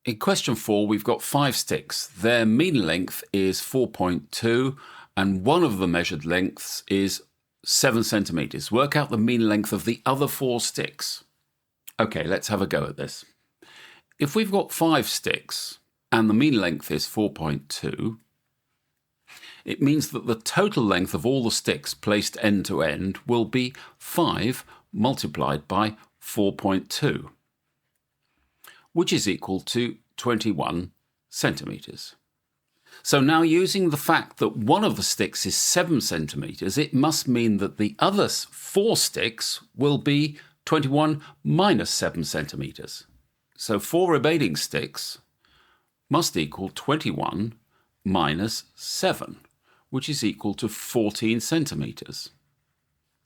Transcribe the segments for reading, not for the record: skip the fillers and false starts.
In question 4, we've got 5 sticks. Their mean length is 4.2 and one of the measured lengths is 7 centimetres. Work out the mean length of the other 4 sticks. Okay, let's have a go at this. If we've got 5 sticks and the mean length is 4.2, it means that the total length of all the sticks placed end to end will be 5 multiplied by 4.2, which is equal to 21 centimetres. So now, using the fact that one of the sticks is 7 centimetres, it must mean that the other 4 sticks will be 21 minus 7 centimetres. So 4 remaining sticks must equal 21 minus 7, which is equal to 14 centimetres.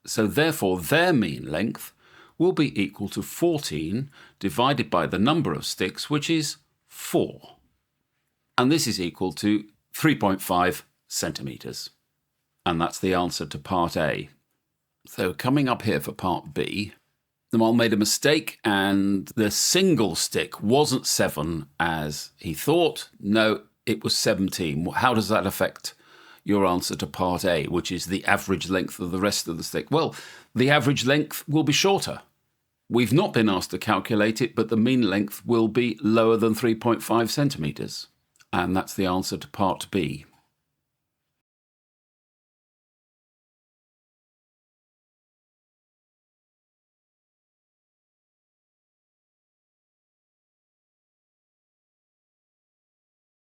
So therefore their mean length will be equal to 14 divided by the number of sticks, which is 4. And this is equal to 3.5 centimetres. And that's the answer to part A. So coming up here for part B, the mole made a mistake and the single stick wasn't 7 as he thought. No, it was 17. How does that affect your answer to part A, which is the average length of the rest of the stick? Well, the average length will be shorter. We've not been asked to calculate it, but the mean length will be lower than 3.5 centimetres. And that's the answer to part B.